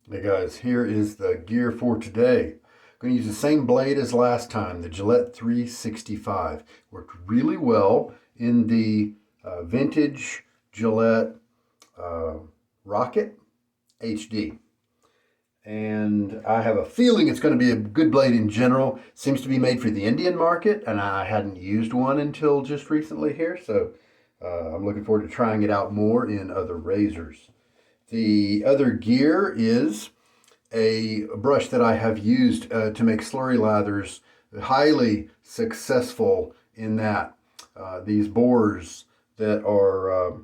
Hey guys, here is the gear for today. I'm going to use the same blade as last time, the Gillette 365. Worked really well in the vintage Gillette uh, Rocket HD. And I have a feeling it's going to be a good blade in general. Seems to be made for the Indian market, and I hadn't used one until just recently here, so I'm looking forward to trying it out more in other razors. The other gear is a brush that I have used to make slurry lathers, highly successful in that. These bores that are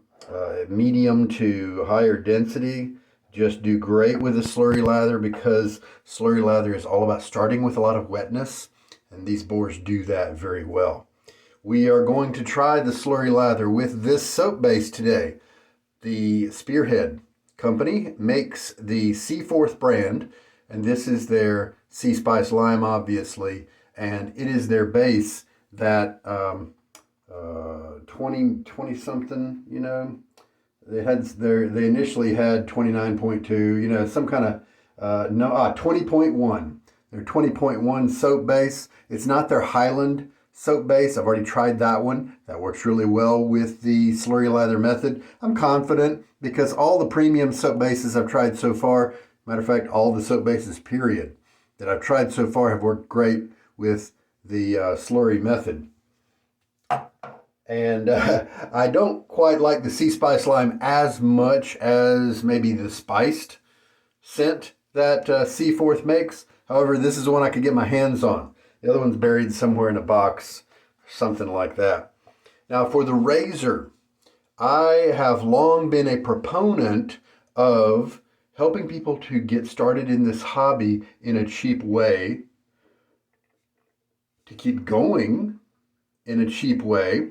medium to higher density just do great with a slurry lather because slurry lather is all about starting with a lot of wetness, and these bores do that very well. We are going to try the slurry lather with this soap base today. The Spearhead company makes the Seaforth brand, and this is their Sea Spice Lime, obviously, and it is their base that 20 something, they initially had 29.2, some kind of 20.1. Their 20.1 soap base. It's not their Highland soap base. I've already tried that one. That works really well with the slurry lather method. I'm confident because all the premium soap bases I've tried so far, matter of fact, all the soap bases, period, that I've tried so far have worked great with the slurry method. And I don't quite like the Sea Spice Lime as much as maybe the spiced scent that Seaforth makes. However, this is the one I could get my hands on. The other one's buried somewhere in a box, something like that. Now for the razor, I have long been a proponent of helping people to get started in this hobby in a cheap way, to keep going in a cheap way,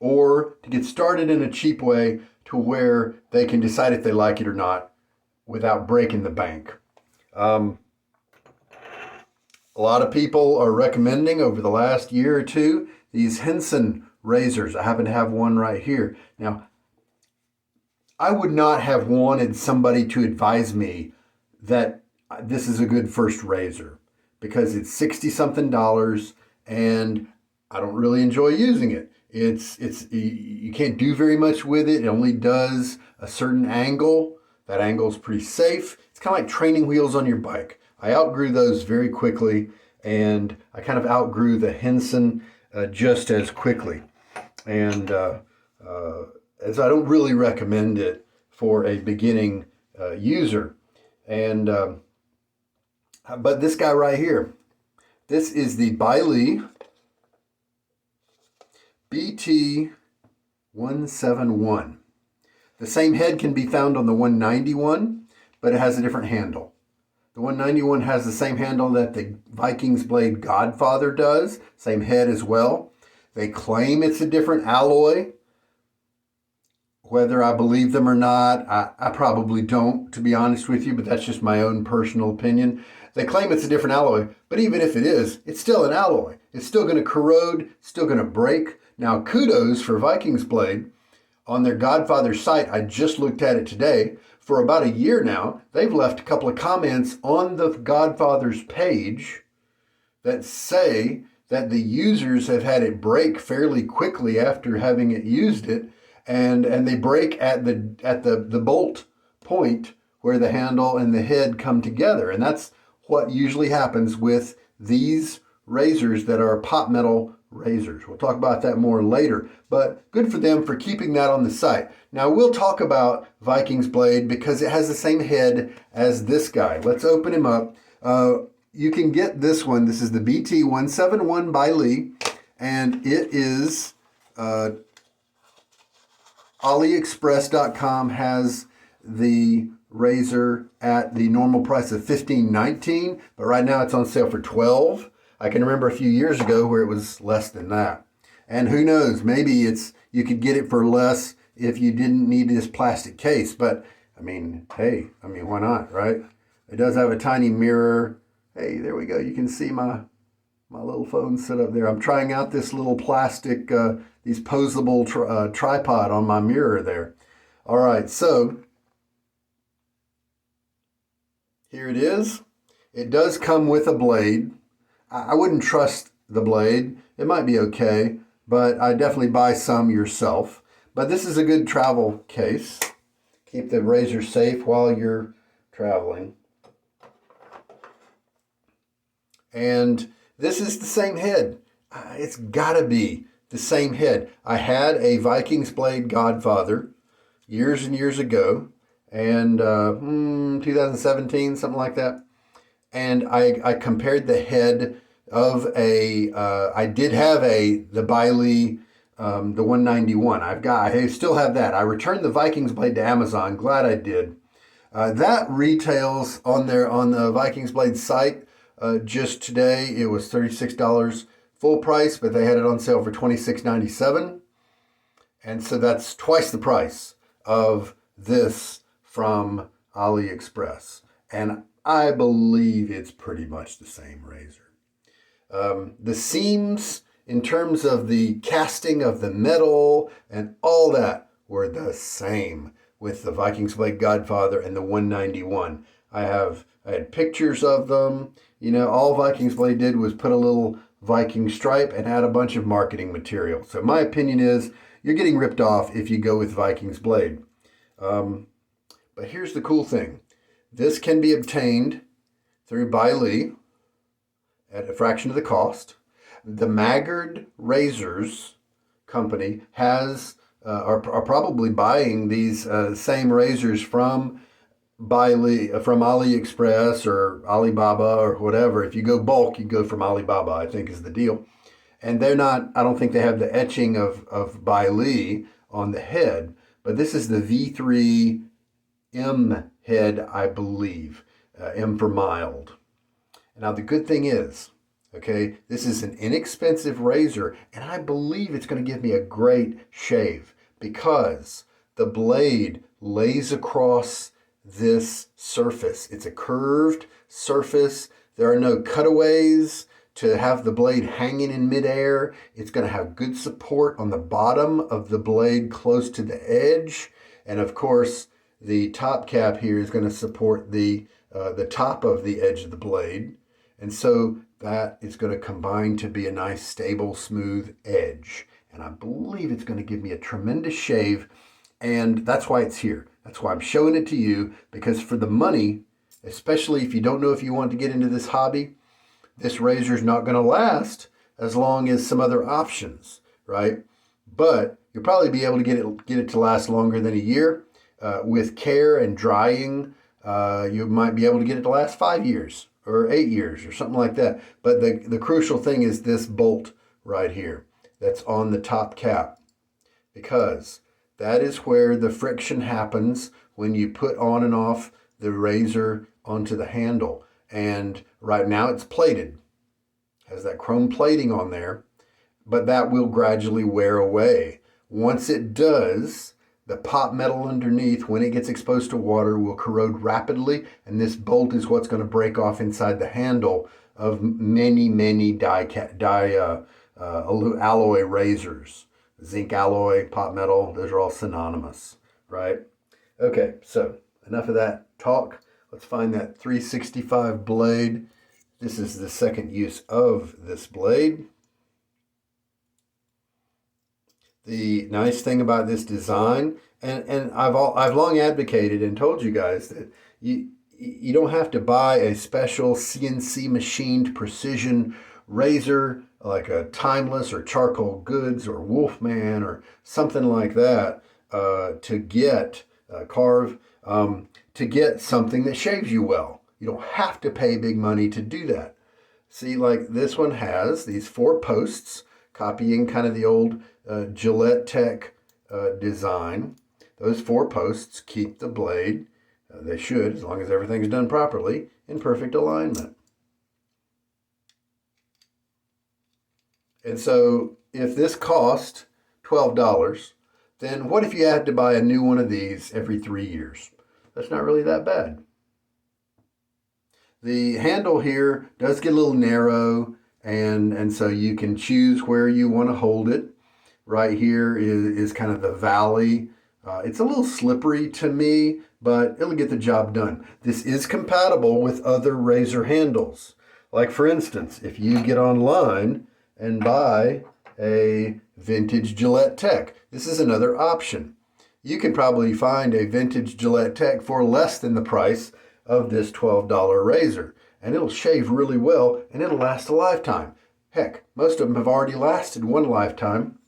or to get started in a cheap way to where they can decide if they like it or not without breaking the bank. A lot of people are recommending over the last year or two these Henson razors. I happen to have one right here. Now, I would not have wanted somebody to advise me that this is a good first razor because it's 60 something dollars and I don't really enjoy using it. You can't do very much with it. It only does a certain angle. That angle is pretty safe. It's kind of like training wheels on your bike. I outgrew those very quickly, and I kind of outgrew the Henson just as quickly. And so I don't really recommend it for a beginning user. And but this guy right here, this is the Baili BT171. The same head can be found on the 191, but it has a different handle. The 191 has the same handle that the Vikings Blade Godfather does, same head as well. They claim it's a different alloy. Whether I believe them or not, I probably don't, to be honest with you, but that's just my own personal opinion. They claim it's a different alloy, but even if it is, it's still an alloy. It's still going to corrode, still going to break. Now, kudos for Vikings Blade. On their Godfather site, I just looked at it today. For about a year now, they've left a couple of comments on the Godfather's page that say that the users have had it break fairly quickly after having used it, and they break at the bolt point where the handle and the head come together. And that's what usually happens with these razors that are pot metal razors. We'll talk about that more later, but good for them for keeping that on the site. Now we'll talk about Vikings Blade because it has the same head as this guy. Let's open him up. You can get this one. This is the BT171 Baili, and it is AliExpress.com has the razor at the normal price of $15.19, but right now it's on sale for $12. I can remember a few years ago where it was less than that. And who knows, maybe you could get it for less if you didn't need this plastic case. But hey, why not, right? It does have a tiny mirror. Hey, there we go. You can see my little phone set up there. I'm trying out this little plastic, these posable tripod on my mirror there. All right, so Here it is. It does come with a blade. I wouldn't trust the blade. It might be okay, but I definitely buy some yourself. But this is a good travel case. Keep the razor safe while you're traveling. And this is the same head. It's gotta be the same head. I had a Vikings Blade Godfather years and years ago, and 2017, something like that. And I compared the head of I did have the Baili, the 191. I still have that. I returned the Vikings Blade to Amazon. Glad I did. That retails on the Vikings Blade site. Just today, it was $36 full price, but they had it on sale for $26.97. And so that's twice the price of this from AliExpress. And I believe it's pretty much the same razor. The seams, in terms of the casting of the metal and all that, were the same with the Vikings Blade Godfather and the 191. I had pictures of them. You know, all Vikings Blade did was put a little Viking stripe and add a bunch of marketing material. So my opinion is you're getting ripped off if you go with Vikings Blade. But here's the cool thing. This can be obtained through Baili at a fraction of the cost. The Maggard Razors company are probably buying these same razors from AliExpress or Alibaba or whatever. If you go bulk, you go from Alibaba, I think is the deal. And I don't think they have the etching of Baili on the head, but this is the V3M head, I believe. M for mild. Now the good thing is, okay, this is an inexpensive razor, and I believe it's going to give me a great shave because the blade lays across this surface. It's a curved surface. There are no cutaways to have the blade hanging in midair. It's going to have good support on the bottom of the blade close to the edge. And of course, the top cap here is going to support the top of the edge of the blade. And so that is going to combine to be a nice, stable, smooth edge. And I believe it's going to give me a tremendous shave. And that's why it's here. That's why I'm showing it to you, because for the money, especially if you don't know if you want to get into this hobby, this razor is not going to last as long as some other options, right? But you'll probably be able to get it to last longer than a year. With care and drying, you might be able to get it to last 5 years or 8 years or something like that. But the crucial thing is this bolt right here that's on the top cap, because that is where the friction happens when you put on and off the razor onto the handle. And right now it's plated, has that chrome plating on there, but that will gradually wear away. Once it does, the pot metal underneath, when it gets exposed to water, will corrode rapidly, and this bolt is what's going to break off inside the handle of many, many alloy razors. Zinc alloy, pot metal, those are all synonymous, right? Okay, so enough of that talk. Let's find that 365 blade. This is the second use of this blade. The nice thing about this design, and I've long advocated and told you guys that you don't have to buy a special CNC machined precision razor like a Timeless or Charcoal Goods or Wolfman or something like that to get to get something that shaves you well. You don't have to pay big money to do that. See, like this one has these 4 posts, copying kind of the old Gillette Tech design. Those 4 posts keep the blade, they should, as long as everything's done properly, in perfect alignment. And so if this cost $12, then what if you had to buy a new one of these every 3 years? That's not really that bad. The handle here does get a little narrow, and so you can choose where you want to hold it. Right here is kind of the valley. It's a little slippery to me, but it'll get the job done. This is compatible with other razor handles. Like for instance, if you get online and buy a vintage Gillette Tech, this is another option. You can probably find a vintage Gillette Tech for less than the price of this $12 razor, and it'll shave really well and it'll last a lifetime. Heck, most of them have already lasted one lifetime.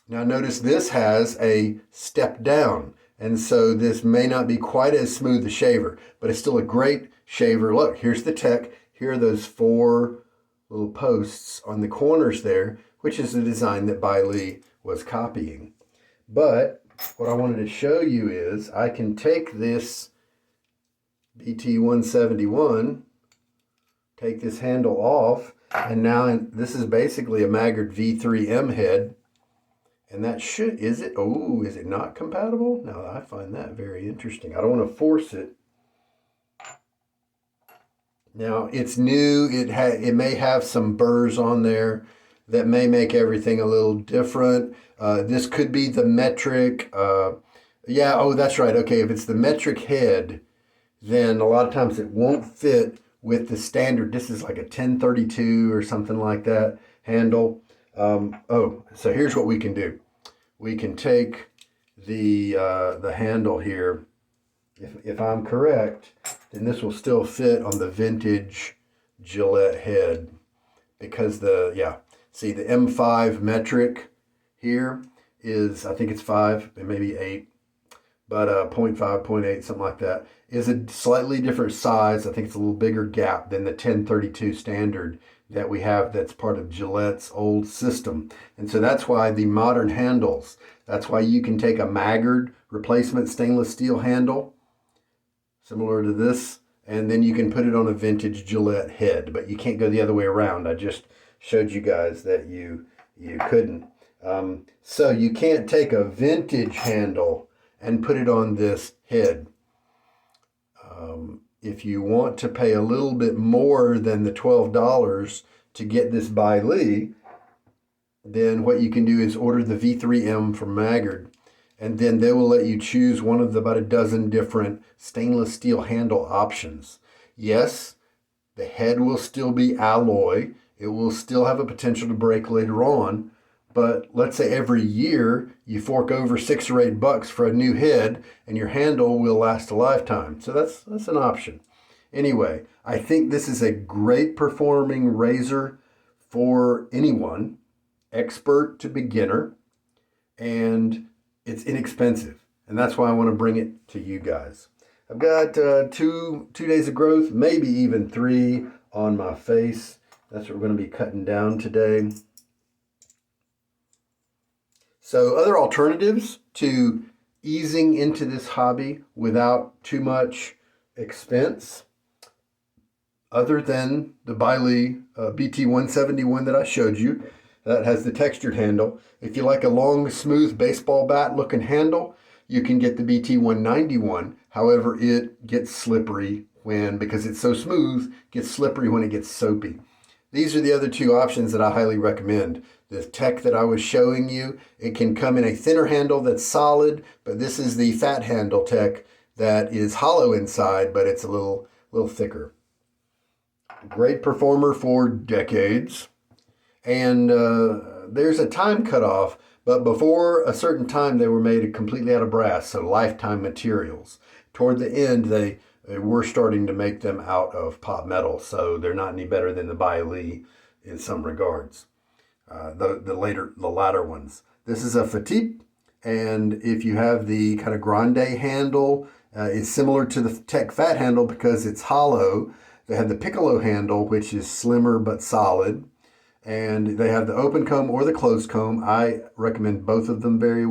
Now notice this has a step down, and so this may not be quite as smooth a shaver, but it's still a great shaver. Look, here's the Tech. Here are those 4 little posts on the corners there, which is the design that Baili was copying. But what I wanted to show you is I can take this BT171, take this handle off, and now this is basically a Maggard V3M head. And that should, is it not compatible? Now I find that very interesting. I don't want to force it. Now it's new, it may have some burrs on there that may make everything a little different. This could be the metric, yeah, oh that's right, okay, if it's the metric head, then a lot of times it won't fit with the standard. This is like a 1032 or something like that handle. So here's what we can do. We can take the handle here. If I'm correct, then this will still fit on the vintage Gillette head, because see the M5 metric here is, I think it's 5, it may be 8, but 0.5, 0.8, something like that, is a slightly different size. I think it's a little bigger gap than the 1032 standard that we have that's part of Gillette's old system. And so that's why the modern handles, that's why you can take a Maggard replacement stainless steel handle, similar to this, and then you can put it on a vintage Gillette head, but you can't go the other way around. I just showed you guys that you couldn't. So you can't take a vintage handle and put it on this head. If you want to pay a little bit more than the $12 to get this Baili, then what you can do is order the V3M from Maggard, and then they will let you choose one of about a dozen different stainless steel handle options. Yes, the head will still be alloy. It will still have a potential to break later on, but let's say every year you fork over $6 or $8 for a new head, and your handle will last a lifetime. So that's an option. Anyway, I think this is a great performing razor for anyone, expert to beginner, and it's inexpensive. And that's why I want to bring it to you guys. I've got two days of growth, maybe even 3 on my face. That's what we're going to be cutting down today. So other alternatives to easing into this hobby without too much expense, other than the Baili BT171 that I showed you, that has the textured handle. If you like a long, smooth baseball bat looking handle, you can get the BT191. However, it gets slippery because it's so smooth, gets slippery when it gets soapy. These are the other 2 options that I highly recommend. The Tech that I was showing you, it can come in a thinner handle that's solid, but this is the fat handle Tech that is hollow inside, but it's a little thicker. Great performer for decades. And there's a time cutoff, but before a certain time they were made completely out of brass, so lifetime materials. Toward the end, they were starting to make them out of pot metal, so they're not any better than the Baili in some regards. The latter ones. This is a Fatip, and if you have the kind of grande handle, it's similar to the Tech Fat handle because it's hollow. They have the Piccolo handle, which is slimmer but solid, and they have the open comb or the closed comb. I recommend both of them very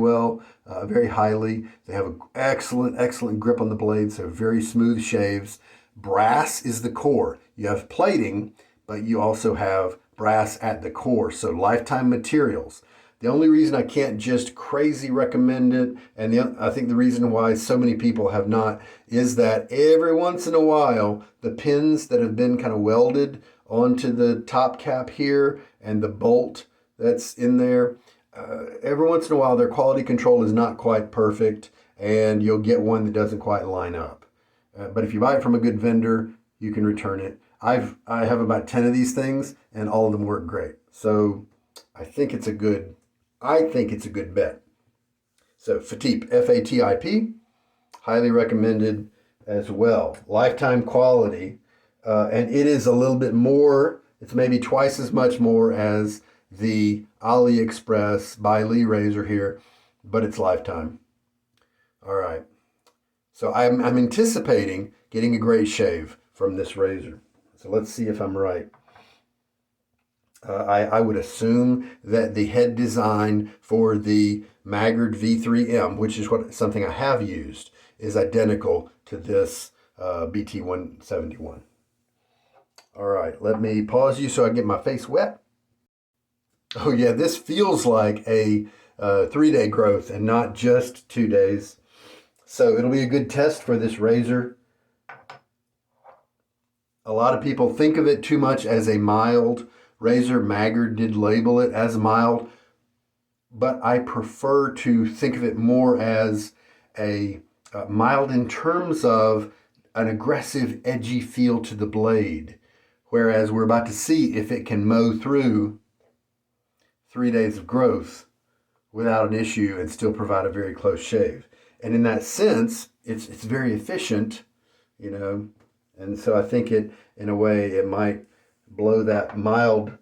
highly. They have an excellent grip on the blade, so very smooth shaves. Brass is the core. You have plating, but you also have brass at the core, so lifetime materials. The only reason I can't just crazy recommend it, and I think the reason why so many people have not, is that every once in a while, the pins that have been kind of welded onto the top cap here and the bolt that's in there, every once in a while their quality control is not quite perfect, and you'll get one that doesn't quite line up. But if you buy it from a good vendor, you can return it. I have about 10 of these things, and all of them work great. So I think it's a good bet. So Fatip, Fatip, highly recommended as well. Lifetime quality, and it is a little bit more. It's maybe twice as much more as the AliExpress Baili razor here, but it's lifetime. All right. So I'm anticipating getting a great shave from this razor. So let's see if I'm right. I would assume that the head design for the Maggard V3M, which is something I have used, is identical to this BT171. All right, let me pause you so I get my face wet. Oh yeah, this feels like a 3-day growth and not just 2 days. So it'll be a good test for this razor. A lot of people think of it too much as a mild razor. Maggard did label it as mild, but I prefer to think of it more as a mild in terms of an aggressive, edgy feel to the blade. Whereas we're about to see if it can mow through 3 days of growth without an issue and still provide a very close shave. And in that sense, it's very efficient, you know. And so I think in a way, it might blow that mild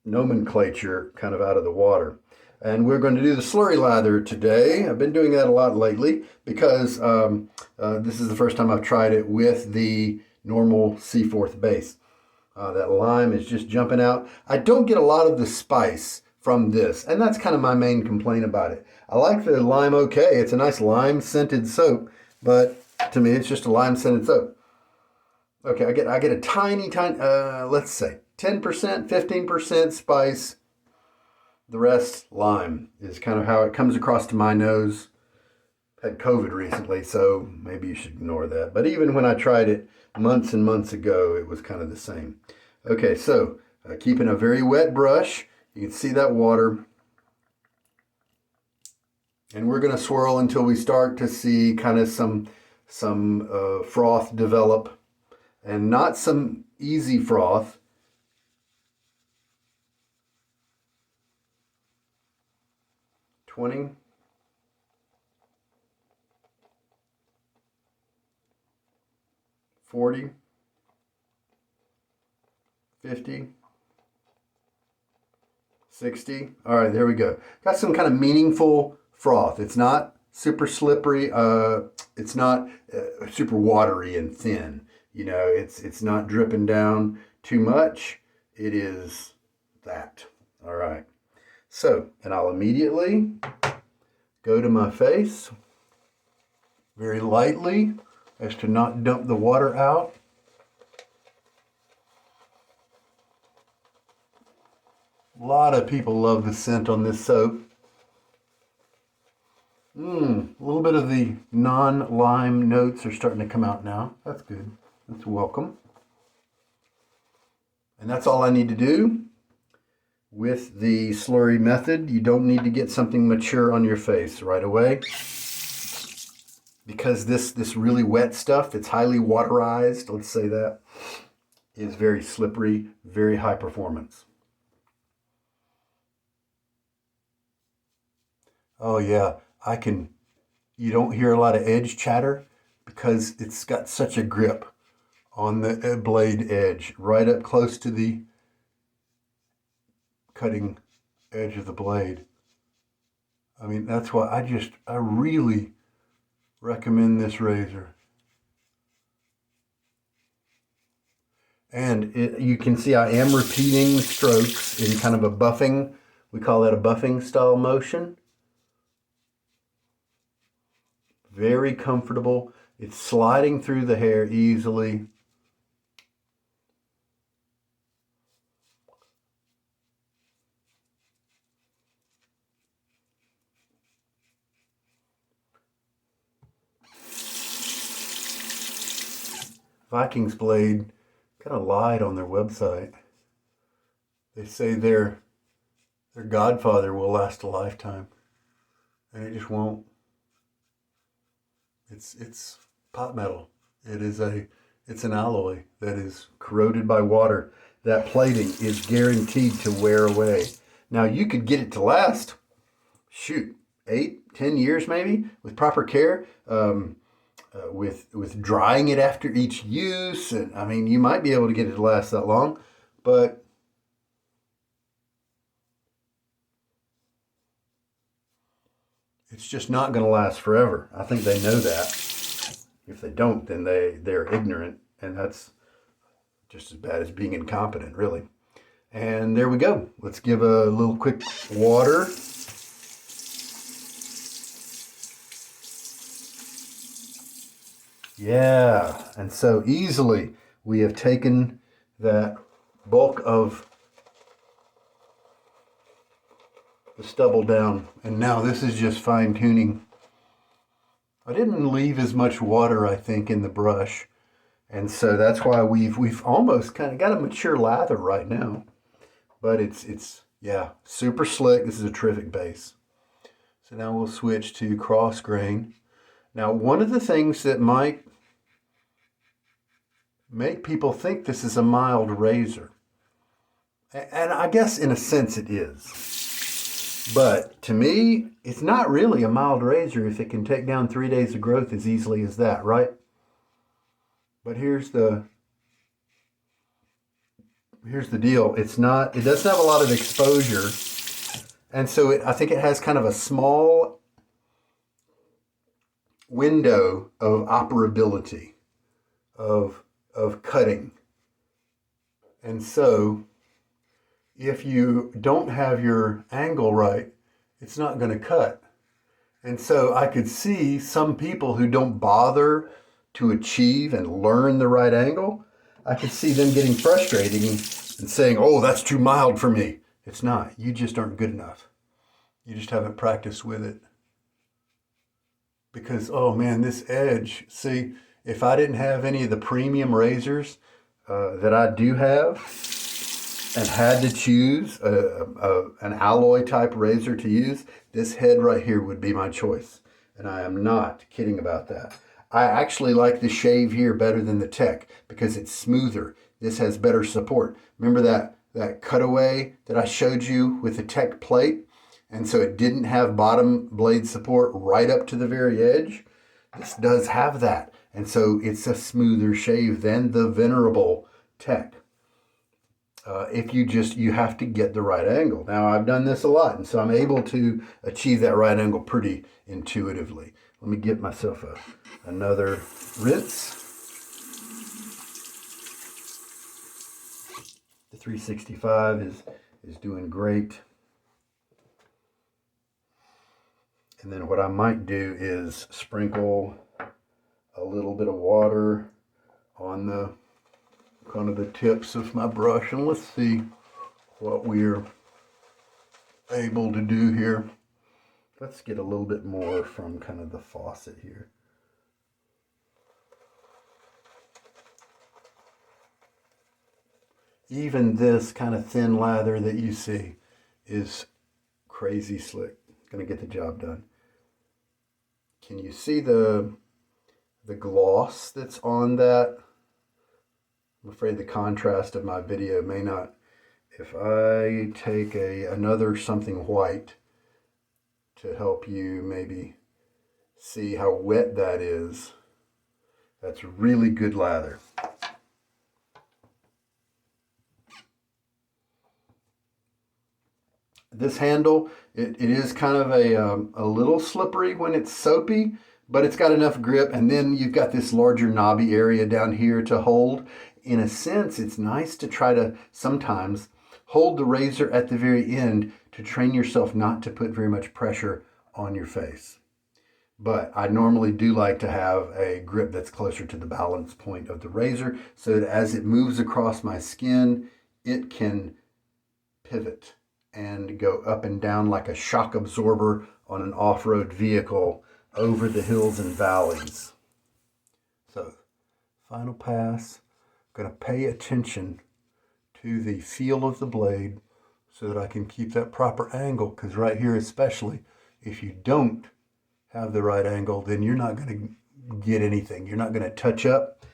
nomenclature kind of out of the water. And we're going to do the slurry lather today. I've been doing that a lot lately because this is the first time I've tried it with the normal Seaforth base. That lime is just jumping out. I don't get a lot of the spice from this, and that's kind of my main complaint about it. I like the lime okay. It's a nice lime scented soap, but to me it's just a lime scented soap. Okay, I get a tiny, let's say 10%, 15% spice. The rest lime is kind of how it comes across to my nose. Had COVID recently, so maybe you should ignore that. But even when I tried it months and months ago, it was kind of the same. Okay, so keeping a very wet brush. You can see that water. And we're going to swirl until we start to see kind of some froth develop. And not some easy froth. $20. 40, 50, 60. All right, there we go. Got some kind of meaningful froth. It's not super slippery. It's not super watery and thin. You know, it's not dripping down too much. It is that. All right. So, and I'll immediately go to my face very lightly as to not dump the water out. A lot of people love the scent on this soap. A little bit of the non-lime notes are starting to come out now. That's good. That's welcome. And that's all I need to do with the slurry method. You don't need to get something mature on your face right away, because this really wet stuff that's highly waterized, let's say that, is very slippery, very high performance. Oh yeah, you don't hear a lot of edge chatter because it's got such a grip on the blade edge, right up close to the cutting edge of the blade. I mean, that's why I really recommend this razor. And you can see I am repeating strokes in kind of a buffing, we call that a buffing style motion. Very comfortable. It's sliding through the hair easily. Vikings Blade kind of lied on their website. They say their Godfather will last a lifetime, and it just won't. It's pot metal. It's an alloy that is corroded by water. That plating is guaranteed to wear away. Now you could get it to last, shoot, 8-10 years maybe with proper care, with drying it after each use, and I mean you might be able to get it to last that long, but it's just not going to last forever. I think they know that. If they don't, then they're ignorant, and that's just as bad as being incompetent, really. And there we go. Let's give a little quick water. Yeah, and so easily we have taken that bulk of the stubble down, and now this is just fine tuning. I didn't leave as much water, I think, in the brush, and so that's why we've almost kind of got a mature lather right now. But it's yeah, super slick. This is a terrific base. So now we'll switch to cross grain. Now, one of the things that might make people think this is a mild razor, and I guess in a sense it is, but to me, it's not really a mild razor if it can take down 3 days of growth as easily as that, right? But here's the deal. It doesn't have a lot of exposure, and so I think it has kind of a small window of operability, of cutting. And so if you don't have your angle right, it's not going to cut. And so I could see some people who don't bother to achieve and learn the right angle, I could see them getting frustrated and saying, oh, that's too mild for me. It's not. You just aren't good enough. You just haven't practiced with it. Because, oh man, this edge, see, if I didn't have any of the premium razors that I do have and had to choose an alloy type razor to use, this head right here would be my choice. And I am not kidding about that. I actually like the shave here better than the Tech because it's smoother. This has better support. Remember that cutaway that I showed you with the Tech plate? And so it didn't have bottom blade support right up to the very edge. This does have that. And so it's a smoother shave than the venerable Tech. If you have to get the right angle. Now I've done this a lot, and so I'm able to achieve that right angle pretty intuitively. Let me get myself another rinse. The 365 is doing great. And then what I might do is sprinkle a little bit of water on the kind of the tips of my brush, and let's see what we're able to do here. Let's get a little bit more from kind of the faucet here. Even this kind of thin lather that you see is crazy slick. Gonna get the job done. Can you see the gloss that's on that? I'm afraid the contrast of my video may not. If I take another something white to help you maybe see how wet that is, that's really good lather. This handle, it is kind of a little slippery when it's soapy, but it's got enough grip, and then you've got this larger knobby area down here to hold. In a sense, it's nice to try to sometimes hold the razor at the very end to train yourself not to put very much pressure on your face. But I normally do like to have a grip that's closer to the balance point of the razor so that as it moves across my skin, it can pivot and go up and down like a shock absorber on an off-road vehicle over the hills and valleys. So, final pass. I'm going to pay attention to the feel of the blade so that I can keep that proper angle, because right here especially, if you don't have the right angle, then you're not going to get anything. You're not going to touch up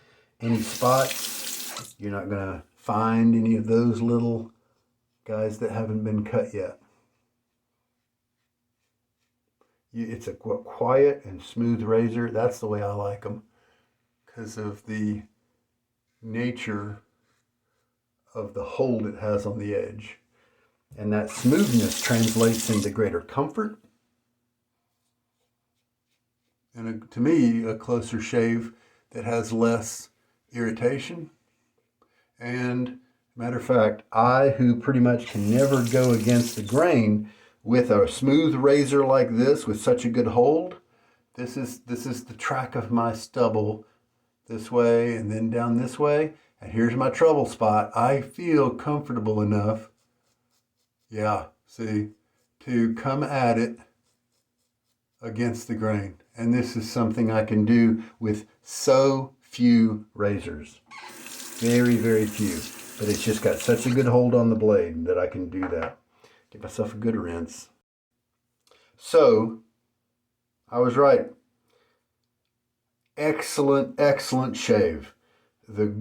any spots. You're not going to find any of those little guys that haven't been cut yet. It's a quiet and smooth razor. That's the way I like them because of the nature of the hold it has on the edge. And that smoothness translates into greater comfort. And to me, a closer shave that has less irritation. And matter of fact, I, who pretty much can never go against the grain, with a smooth razor like this with such a good hold, this is the track of my stubble this way and then down this way. And here's my trouble spot. I feel comfortable enough, yeah, see, to come at it against the grain. And this is something I can do with so few razors. Very, very few. But it's just got such a good hold on the blade that I can do that. Give myself a good rinse. So, I was right. Excellent, excellent shave. The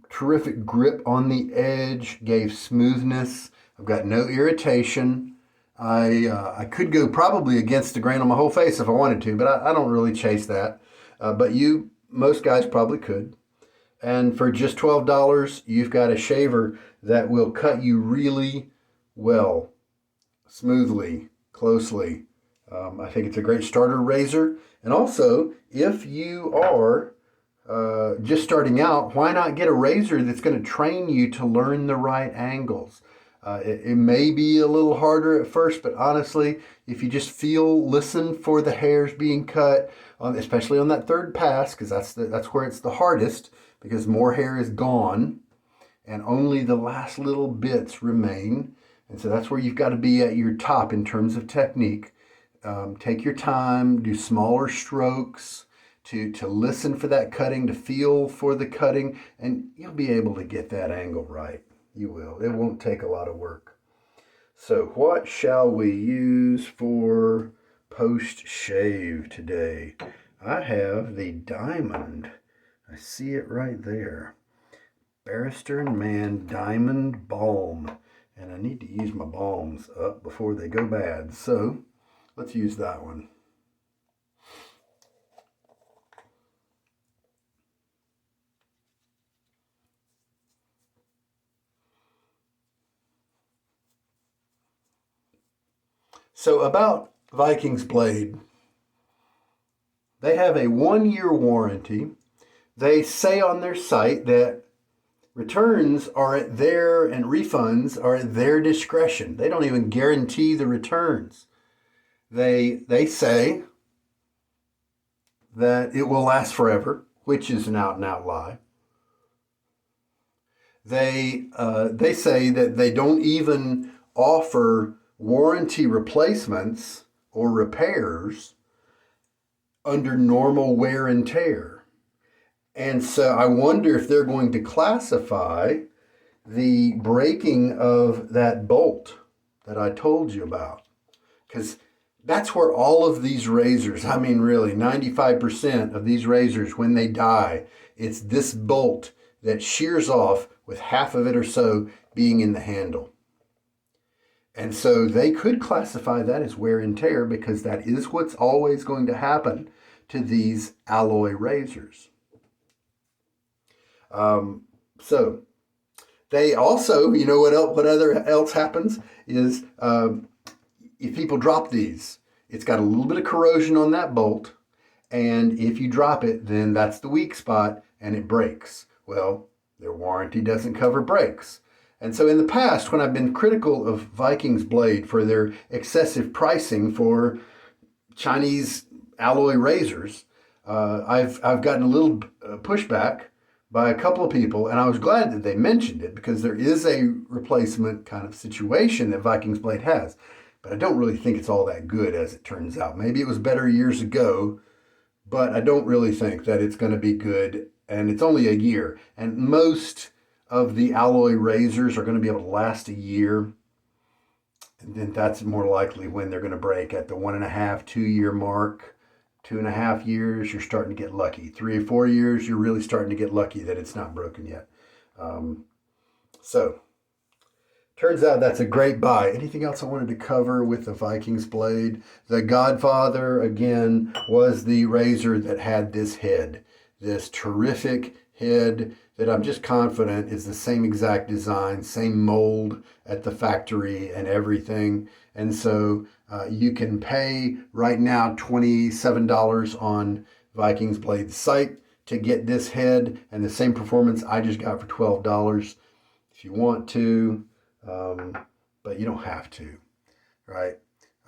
terrific grip on the edge gave smoothness. I've got no irritation. I could go probably against the grain on my whole face if I wanted to, but I don't really chase that. But most guys probably could. And for just $12, you've got a shaver that will cut you really well, smoothly, closely. I think it's a great starter razor. And also, if you are just starting out, why not get a razor that's going to train you to learn the right angles? It may be a little harder at first, but honestly, if you just listen for the hairs being cut, especially on that third pass, because that's where it's the hardest, because more hair is gone and only the last little bits remain. And so that's where you've got to be at your top in terms of technique. Take your time, do smaller strokes to listen for that cutting, to feel for the cutting, and you'll be able to get that angle right. You will. It won't take a lot of work. So what shall we use for post-shave today? I have the Diamond. I see it right there. Barrister & Man Diamond Balm. And I need to use my balms up before they go bad. So let's use that one. So about Vikings Blade, they have a 1-year warranty. They say on their site that returns are at and refunds are at their discretion. They don't even guarantee the returns. They say that it will last forever, which is an out-and-out lie. They say that they don't even offer warranty replacements or repairs under normal wear and tear. And so I wonder if they're going to classify the breaking of that bolt that I told you about. Because that's where all of these razors, I mean really 95% of these razors, when they die, it's this bolt that shears off with half of it or so being in the handle. And so they could classify that as wear and tear because that is what's always going to happen to these alloy razors. So they also, you know what else happens is if people drop these, it's got a little bit of corrosion on that bolt, and if you drop it, then that's the weak spot and it breaks. Well, their warranty doesn't cover breaks. And so in the past, when I've been critical of Vikings Blade for their excessive pricing for Chinese alloy razors, I've gotten a little pushback by a couple of people, and I was glad that they mentioned it because there is a replacement kind of situation that Vikings Blade has. But I don't really think it's all that good as it turns out. Maybe it was better years ago, but I don't really think that it's going to be good. And it's only a year. And most of the alloy razors are going to be able to last a year. And then that's more likely when they're going to break at the 1.5, 2 year mark. 2.5 years, you're starting to get lucky. 3 or 4 years, you're really starting to get lucky that it's not broken yet. So, turns out that's a great buy. Anything else I wanted to cover with the Vikings Blade? The Godfather, again, was the razor that had this head. This terrific head that I'm just confident is the same exact design, same mold at the factory and everything. And so you can pay right now $27 on Vikings Blade's site to get this head and the same performance I just got for $12 if you want to, but you don't have to, right?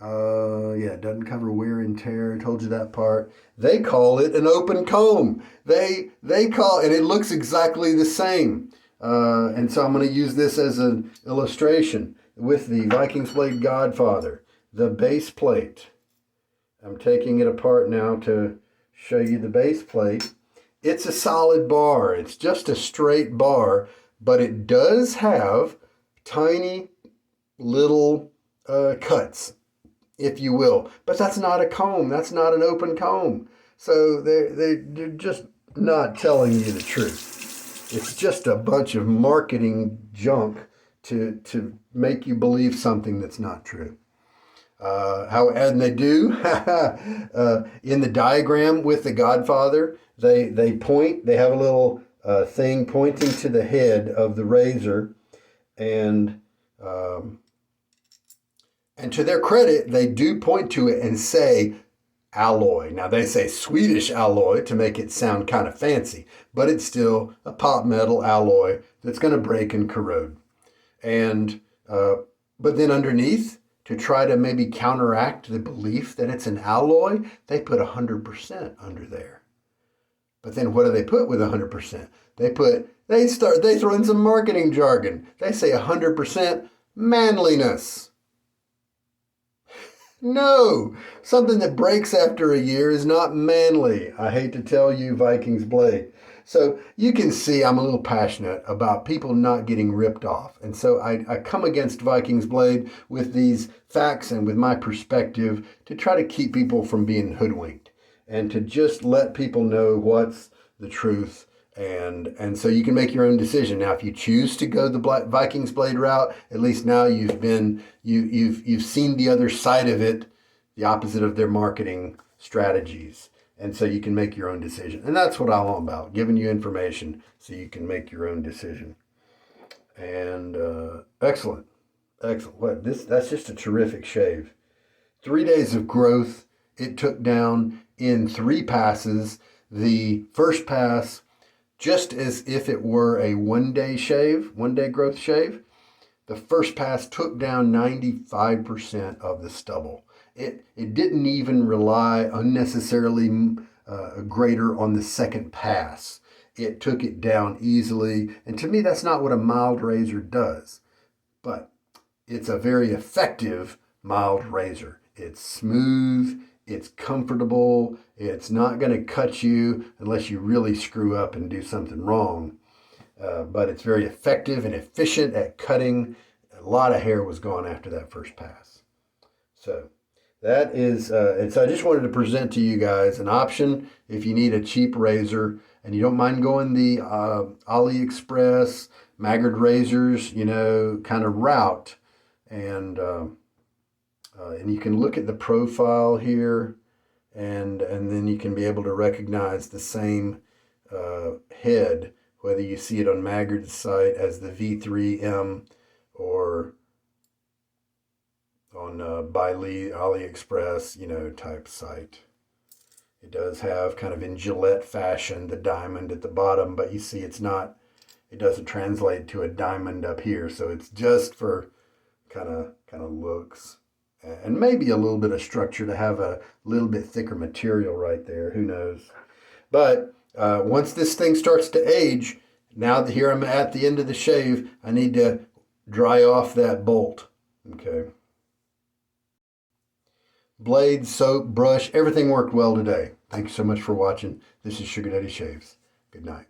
Yeah, it doesn't cover wear and tear. I told you that part. They call it an open comb. They call, and it looks exactly the same. And so I'm going to use this as an illustration with the Vikings Blade Godfather. The base plate. I'm taking it apart now to show you the base plate. It's a solid bar. It's just a straight bar, but it does have tiny little cuts, if you will. But that's not a comb. That's not an open comb. So they're just not telling you the truth. It's just a bunch of marketing junk to make you believe something that's not true. And they do in the diagram with the Godfather, they point. They have a little thing pointing to the head of the razor, and to their credit, they do point to it and say alloy. Now they say Swedish alloy to make it sound kind of fancy, but it's still a pot metal alloy that's going to break and corrode. And but then underneath, to try to maybe counteract the belief that it's an alloy, they put 100% under there. But then what do they put with 100%? They throw in some marketing jargon. They say 100% manliness. No, something that breaks after a year is not manly. I hate to tell you, Vikings Blade. So you can see I'm a little passionate about people not getting ripped off. And so I come against Vikings Blade with these facts and with my perspective to try to keep people from being hoodwinked and to just let people know what's the truth. And so you can make your own decision. Now, if you choose to go the Vikings Blade route, at least now you've seen the other side of it, the opposite of their marketing strategies. And so you can make your own decision. And that's what I'm all about, giving you information so you can make your own decision. And excellent. That's just a terrific shave. 3 days of growth. It took down in 3 passes. The first pass, just as if it were a 1-day shave, 1-day growth shave, the first pass took down 95% of the stubble. It didn't even rely unnecessarily greater on the second pass. It took it down easily. And to me, that's not what a mild razor does. But it's a very effective mild razor. It's smooth. It's comfortable. It's not going to cut you unless you really screw up and do something wrong. But it's very effective and efficient at cutting. A lot of hair was gone after that first pass. So that is, and so I just wanted to present to you guys an option if you need a cheap razor and you don't mind going the AliExpress, Maggard razors, kind of route. And you can look at the profile here, and then you can be able to recognize the same head, whether you see it on Maggard's site as the V3M or on Baili AliExpress, type site. It does have kind of in Gillette fashion the diamond at the bottom, but you see it doesn't translate to a diamond up here, so it's just for kind of looks. And maybe a little bit of structure to have a little bit thicker material right there. Who knows? But once this thing starts to age, now that here I'm at the end of the shave, I need to dry off that bolt. Okay. Blade, soap, brush, everything worked well today. Thank you so much for watching. This is Sugar Daddy Shaves. Good night.